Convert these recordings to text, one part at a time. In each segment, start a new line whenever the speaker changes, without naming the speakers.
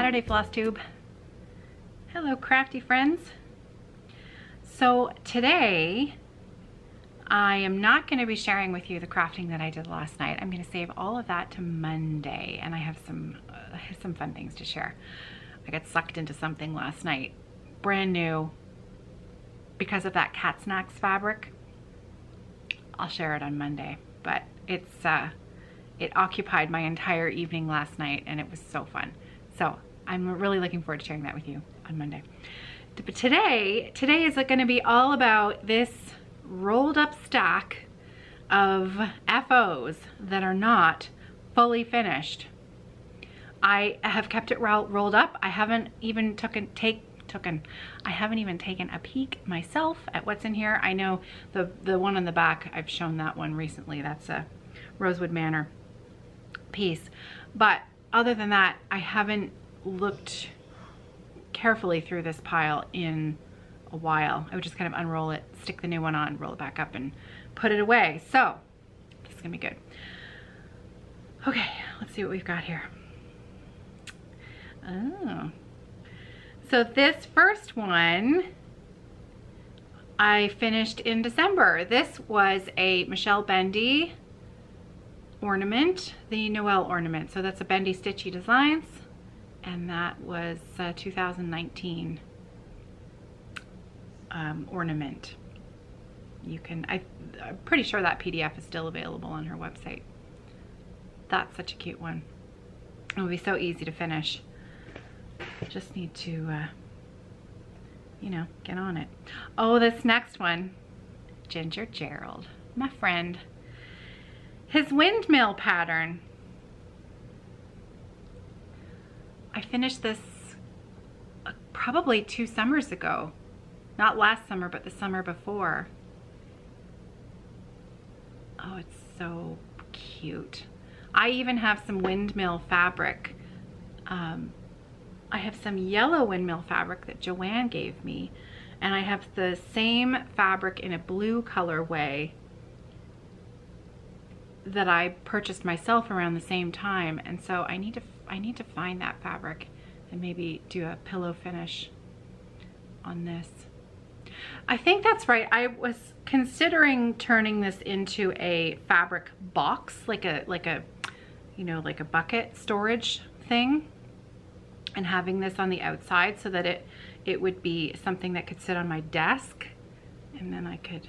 Saturday, Flosstube. Hello, crafty friends. So today, I am not going to be sharing with you the crafting that I did last night. I'm going to save all of that to Monday, and I have some fun things to share. I got sucked into something last night, brand new, because of that cat snacks fabric. I'll share it on Monday, but it occupied my entire evening last night, and it was so fun. So I'm really looking forward to sharing that with you on Monday. But today is going to be all about this rolled up stack of FOs that are not fully finished. I have kept it rolled up. I haven't even taken a peek myself at what's in here. I know the one on the back, I've shown that one recently. That's a Rosewood Manor piece. But other than that, I haven't looked carefully through this pile in a while. I would just kind of unroll it, stick the new one on, roll it back up, and put it away. So this is gonna be good. Okay, let's see what we've got here. Oh, so this first one I finished in December. This was a Michelle Bendy ornament, the Noel ornament. So that's a Bendy Stitchy Designs, and that was 2019 ornament. You can, I'm pretty sure that PDF is still available on her website. That's such a cute one. It would be so easy to finish. Just need to, you know, get on it. Oh, this next one, Ginger Gerald, my friend. His windmill pattern. I finished this probably 2 summers ago. Not last summer, but the summer before. Oh, it's so cute. I even have some windmill fabric. I have some yellow windmill fabric that Joanne gave me, and I have the same fabric in a blue colorway that I purchased myself around the same time, and so I need to find that fabric and maybe do a pillow finish on this. I think that's right. I was considering turning this into a fabric box, like a you know, like a bucket storage thing, and having this on the outside so that it would be something that could sit on my desk, and then I could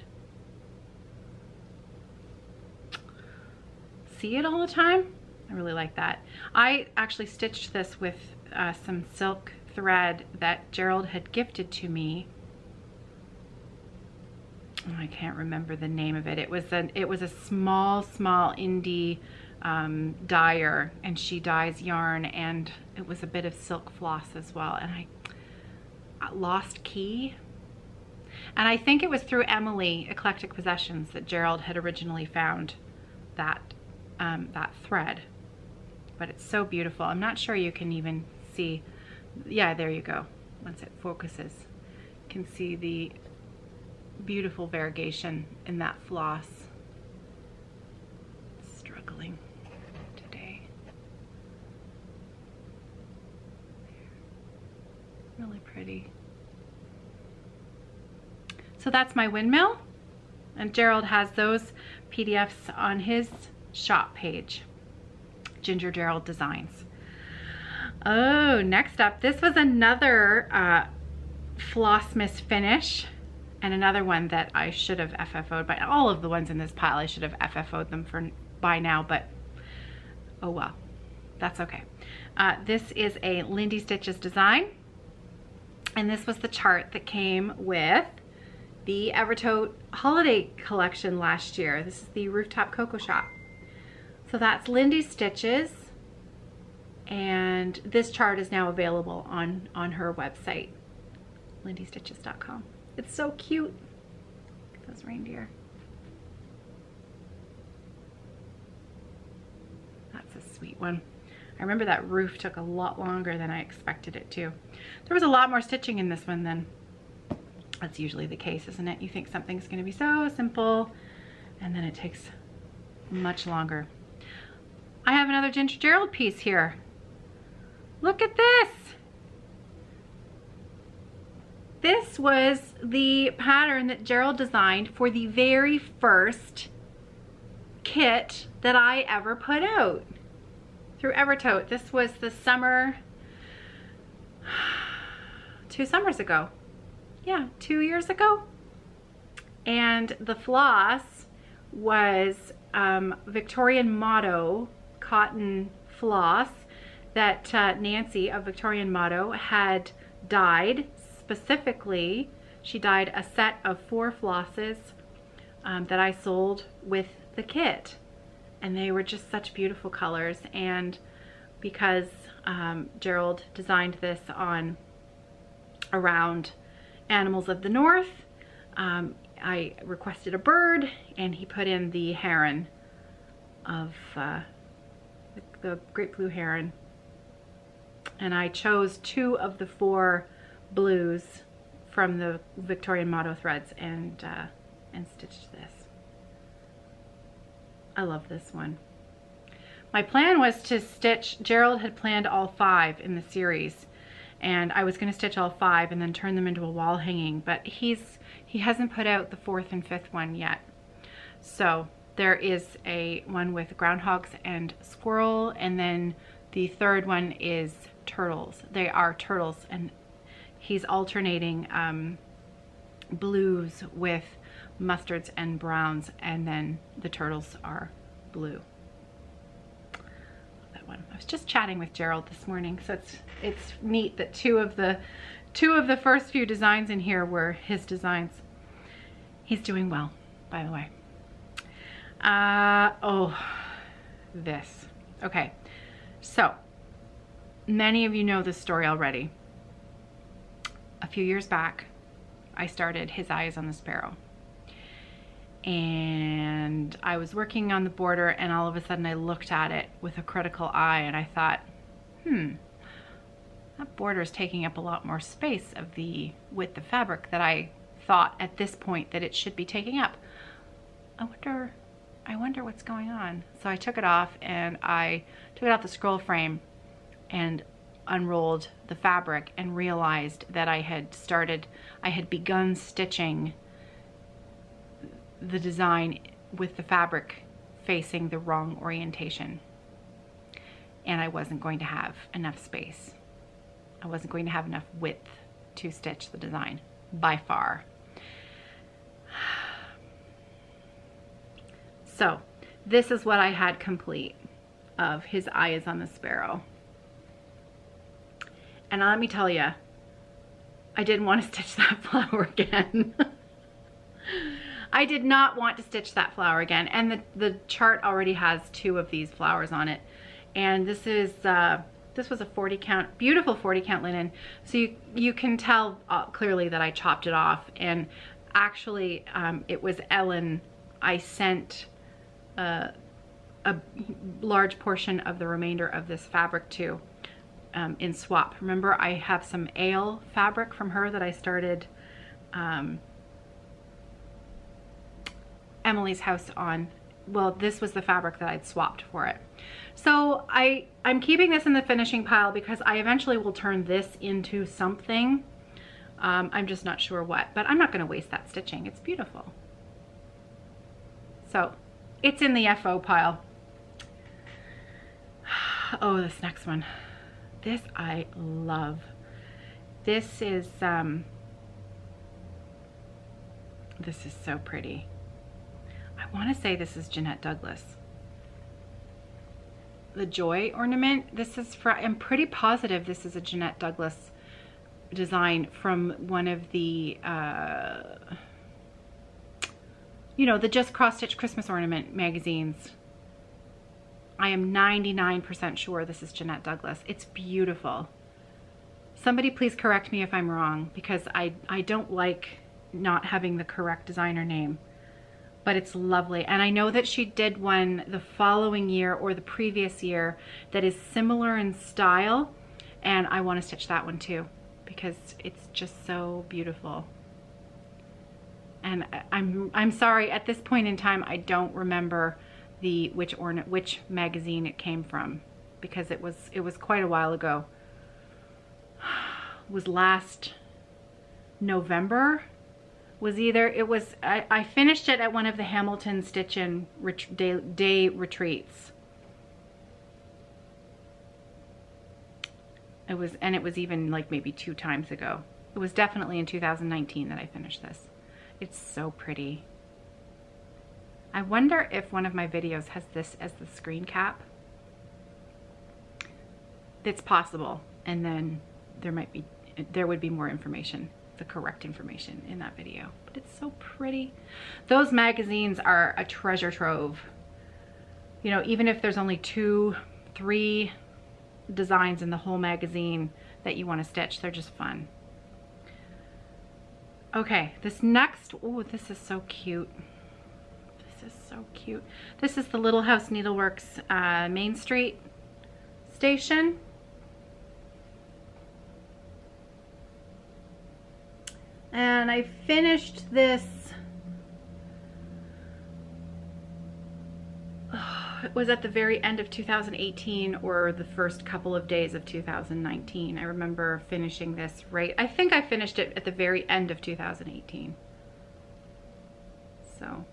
see it all the time. I really like that. I actually stitched this with some silk thread that Gerald had gifted to me. Oh, I can't remember the name of it. It was a small indie dyer, and she dyes yarn, and it was a bit of silk floss as well, and I lost key. And I think it was through Emily Eclectic Possessions that Gerald had originally found that that thread, but it's so beautiful. I'm not sure you can even see. Yeah, there you go. Once it focuses, you can see the beautiful variegation in that floss. Struggling today. Really pretty. So that's my windmill, and Gerald has those PDFs on his shop page, Ginger Gerald Designs. Oh, next up, this was another Flossmas finish, and another one that I should have FFO'd by. All of the ones in this pile I should have FFO'd them by now, but oh well, that's okay. This is a Lindy Stitches design, and this was the chart that came with the Evertote holiday collection last year. This is the Rooftop Cocoa Shop. So that's Lindy Stitches, and this chart is now available on her website, lindystitches.com. It's so cute. Look at those reindeer. That's a sweet one. I remember that roof took a lot longer than I expected it to. There was a lot more stitching in this one than that's usually the case, isn't it? You think something's going to be so simple, and then it takes much longer. I have another Ginger Gerald piece here. Look at this. This was the pattern that Cheryl designed for the very first kit that I ever put out through Evertote. This was the summer, 2 summers ago. Yeah, 2 years ago. And the floss was Victorian Motto cotton floss that Nancy of Victorian Motto had dyed. Specifically, she dyed a set of 4 flosses that I sold with the kit, and they were just such beautiful colors. And because Gerald designed this on around animals of the north, I requested a bird, and he put in the heron of the great blue heron, and I chose 2 of the 4 blues from the Victorian Motto threads and stitched this. I love this one. My plan was to stitch, Gerald had planned all 5 in the series, and I was going to stitch all 5 and then turn them into a wall hanging, but he hasn't put out the 4th and 5th one yet. So there is a one with groundhogs and squirrel, and then the 3rd one is turtles. They are turtles, and he's alternating blues with mustards and browns, and then the turtles are blue. That one. I was just chatting with Gerald this morning, so it's neat that two of the first few designs in here were his designs. He's doing well, by the way. Oh, this. Okay, so many of you know this story already. A few years back, I started His Eye is on the Sparrow. And I was working on the border, and all of a sudden I looked at it with a critical eye, and I thought, that border is taking up a lot more space of the width of fabric that I thought at this point that it should be taking up. I wonder what's going on. So I took it off, and I took it off the scroll frame and unrolled the fabric and realized that I had begun stitching the design with the fabric facing the wrong orientation, and I wasn't going to have enough space. I wasn't going to have enough width to stitch the design by far. So this is what I had complete of His Eye is on the Sparrow. And let me tell you, I didn't want to stitch that flower again. I did not want to stitch that flower again. And the chart already has 2 of these flowers on it. And this was a 40 count, beautiful 40 count linen. So you can tell clearly that I chopped it off. And actually, it was Ellen I sent a large portion of the remainder of this fabric to. In swap. Remember, I have some ale fabric from her that I started Emily's house on. Well, this was the fabric that I'd swapped for it. So I'm keeping this in the finishing pile because I eventually will turn this into something. I'm just not sure what, but I'm not going to waste that stitching. It's beautiful. So it's in the FO pile. Oh, this next one. This I love. This is so pretty. I want to say this is Jeanette Douglas. The Joy ornament, this is I'm pretty positive this is a Jeanette Douglas design from one of the, the Just Cross Stitch Christmas Ornament magazines. I am 99% sure this is Jeanette Douglas. It's beautiful. Somebody please correct me if I'm wrong, because I don't like not having the correct designer name, but it's lovely. And I know that she did one the following year or the previous year that is similar in style, and I want to stitch that one too because it's just so beautiful. And I'm sorry, at this point in time I don't remember which magazine it came from, because it was quite a while ago. was last November. I finished it at one of the Hamilton Stitch-In day retreats. It was even like maybe 2 times ago. It was definitely in 2019 that I finished this. It's so pretty. I wonder if one of my videos has this as the screen cap. It's possible, and then there would be more information, the correct information in that video. But it's so pretty. Those magazines are a treasure trove. You know, even if there's only 2, 3 designs in the whole magazine that you want to stitch, they're just fun. Okay, this next, oh, this is so cute. This is so cute. This is the Little House Needleworks Main Street station. And I finished this, it was at the very end of 2018 or the first couple of days of 2019. I remember finishing this I think I finished it at the very end of 2018. So,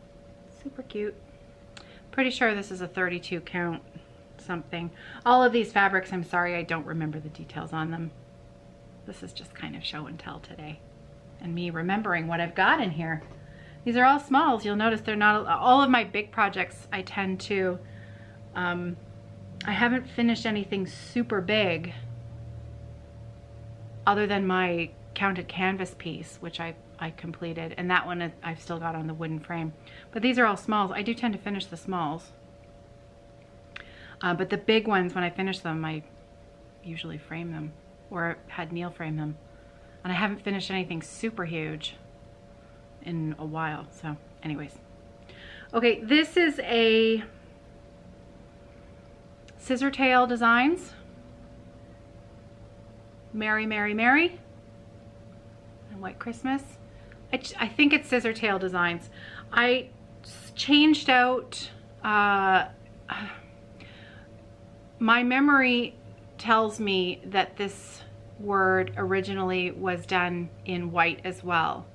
super cute. Pretty sure this is a 32 count something. All of these fabrics, I'm sorry, I don't remember the details on them. This is just kind of show and tell today. And me remembering what I've got in here. These are all smalls. You'll notice they're not, all of my big projects I tend to, I haven't finished anything super big other than my counted canvas piece, which I completed, and that one I've still got on the wooden frame. But these are all smalls. I do tend to finish the smalls. But the big ones, when I finish them, I usually frame them or had Neil frame them. And I haven't finished anything super huge in a while. So anyways. Okay, this is a Scissor Tail Designs. Merry, Merry, Merry. And White Christmas. I think it's Scissor Tail Designs. I changed out, my memory tells me that this word originally was done in white as well,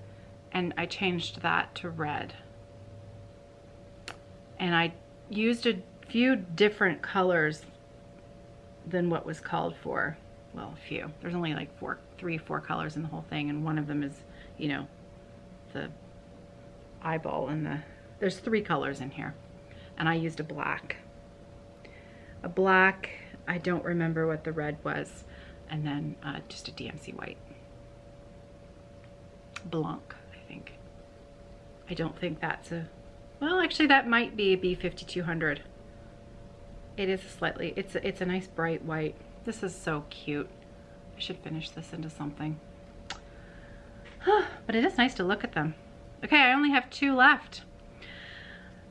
and I changed that to red, and I used a few different colors than what was called for. Well, a few. There's only like 3, 4 colors in the whole thing, and one of them is, you know, the eyeball and there's 3 colors in here, and I used a black. I don't remember what the red was, and then just a DMC white. Blanc, I think. I don't think that's a, well, actually that might be a B5200. It is slightly, it's a nice bright white. This is so cute. I should finish this into something. But it is nice to look at them. Okay, I only have 2 left.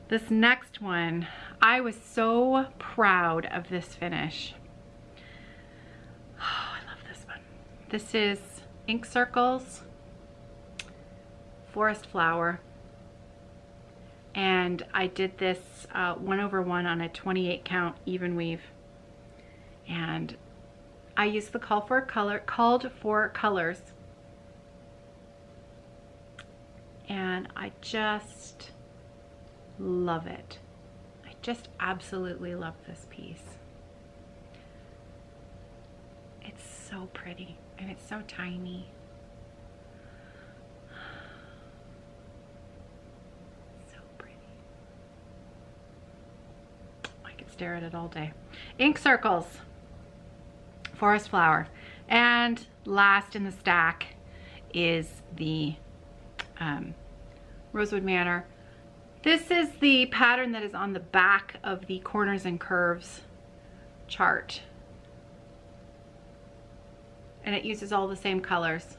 This next one, I was so proud of this finish. Oh, I love this one. This is Ink Circles, Forest Flower, and I did this 1/1 on a 28 count even weave, and I used the called for colors, and I just love it. I just absolutely love this piece. It's so pretty, and it's so tiny. So pretty. I could stare at it all day. Ink Circles, Forest Flower, and last in the stack is the Rosewood Manor. This is the pattern that is on the back of the Corners and Curves chart. And it uses all the same colors.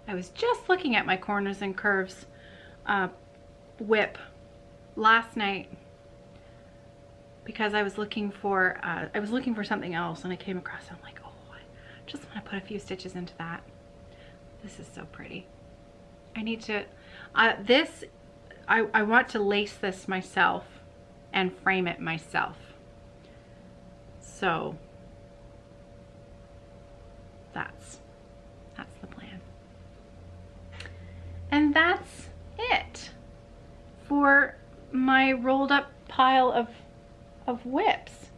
I was just looking at my Corners and Curves whip last night because I was looking for something else, and I came across it. I'm like, oh, I just want to put a few stitches into that. This is so pretty. I need to I want to lace this myself and frame it myself. So that's And that's it for my rolled up pile of whips.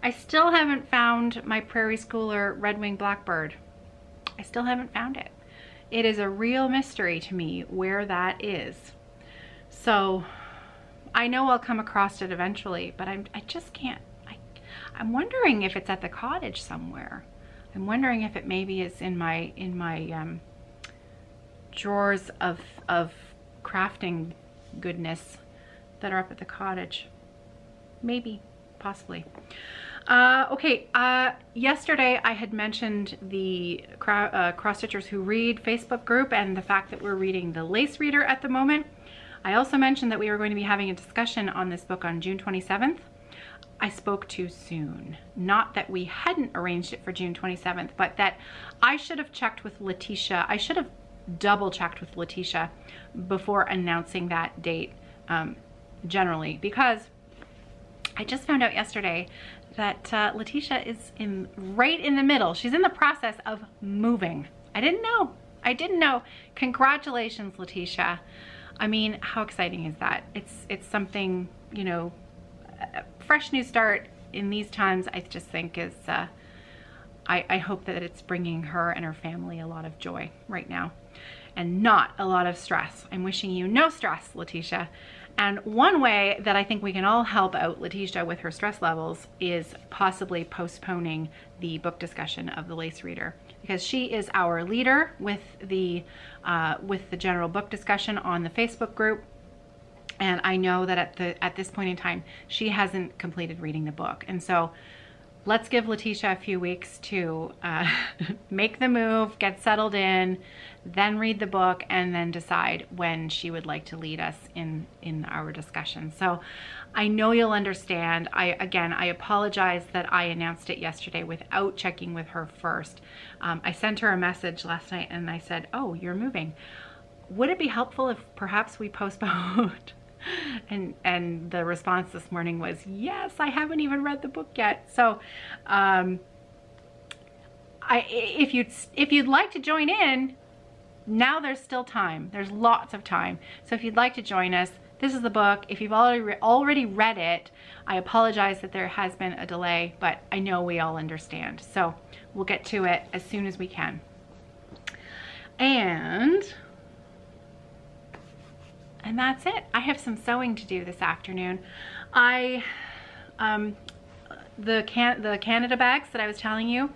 I still haven't found my Prairie Schooler Red-winged Blackbird. I still haven't found it. It is a real mystery to me where that is. So I know I'll come across it eventually, but I just can't. I'm wondering if it's at the cottage somewhere. I'm wondering if it maybe is in my drawers of crafting goodness that are up at the cottage. Maybe, possibly. Okay, yesterday I had mentioned the Cross Stitchers Who Read Facebook group and the fact that we're reading the Lace Reader at the moment. I also mentioned that we were going to be having a discussion on this book on June 27th. I spoke too soon. Not that we hadn't arranged it for June 27th, but that I should have checked with Letitia. I should have double checked with Letitia before announcing that date generally, because I just found out yesterday that Letitia is right in the middle. She's in the process of moving. I didn't know. I didn't know. Congratulations, Letitia. I mean, how exciting is that? It's something, you know, a fresh new start in these times. I just think is, I hope that it's bringing her and her family a lot of joy right now and not a lot of stress. I'm wishing you no stress, Letitia. And one way that I think we can all help out Letitia with her stress levels is possibly postponing the book discussion of the Lace Reader, because she is our leader with the general book discussion on the Facebook group. And I know that at this point in time, she hasn't completed reading the book. And so let's give Letitia a few weeks to make the move, get settled in, then read the book, and then decide when she would like to lead us in our discussion. So I know you'll understand. Again, I apologize that I announced it yesterday without checking with her first. I sent her a message last night and I said, oh, you're moving. Would it be helpful if perhaps we postponed? And the response this morning was, yes, I haven't even read the book yet. So if you'd like to join in, now there's still time. There's lots of time. So if you'd like to join us, this is the book. If you've already read it, I apologize that there has been a delay, but I know we all understand. So we'll get to it as soon as we can. And that's it. I have some sewing to do this afternoon. The Canada bags that I was telling you,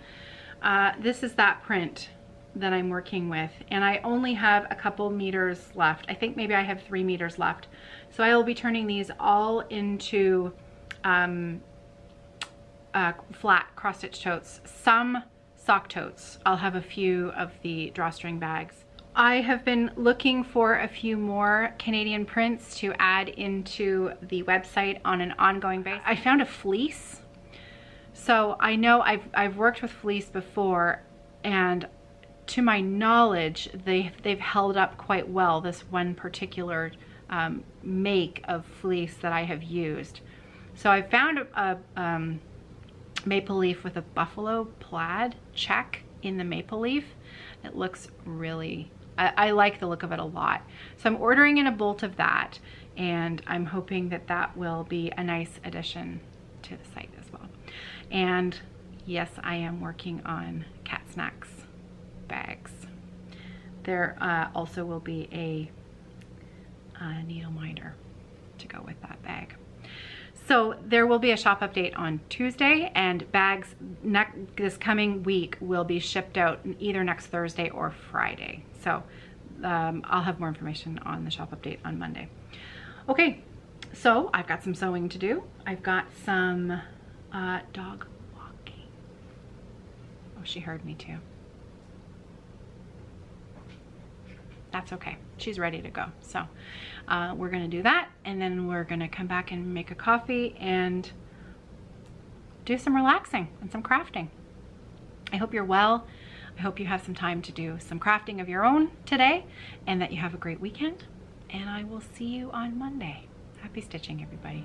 this is that print that I'm working with, and I only have a couple meters left. I think maybe I have 3 meters left. So I will be turning these all into flat cross-stitch totes, some sock totes. I'll have a few of the drawstring bags. I have been looking for a few more Canadian prints to add into the website on an ongoing basis. I found a fleece. So I know I've worked with fleece before, and to my knowledge, they've held up quite well, this one particular make of fleece that I have used. So I found a maple leaf with a buffalo plaid check in the maple leaf. It looks really, I like the look of it a lot. So I'm ordering in a bolt of that, and I'm hoping that that will be a nice addition to the site as well. And yes, I am working on cat snacks bags. There also will be a needle minder to go with that bag. So there will be a shop update on Tuesday, and bags this coming week will be shipped out either next Thursday or Friday. So I'll have more information on the shop update on Monday. Okay, so I've got some sewing to do. I've got some dog walking. Oh, she heard me too. That's okay. She's ready to go. So we're gonna do that, and then we're gonna come back and make a coffee and do some relaxing and some crafting. I hope you're well. I hope you have some time to do some crafting of your own today, and that you have a great weekend. And I will see you on Monday. Happy stitching, everybody.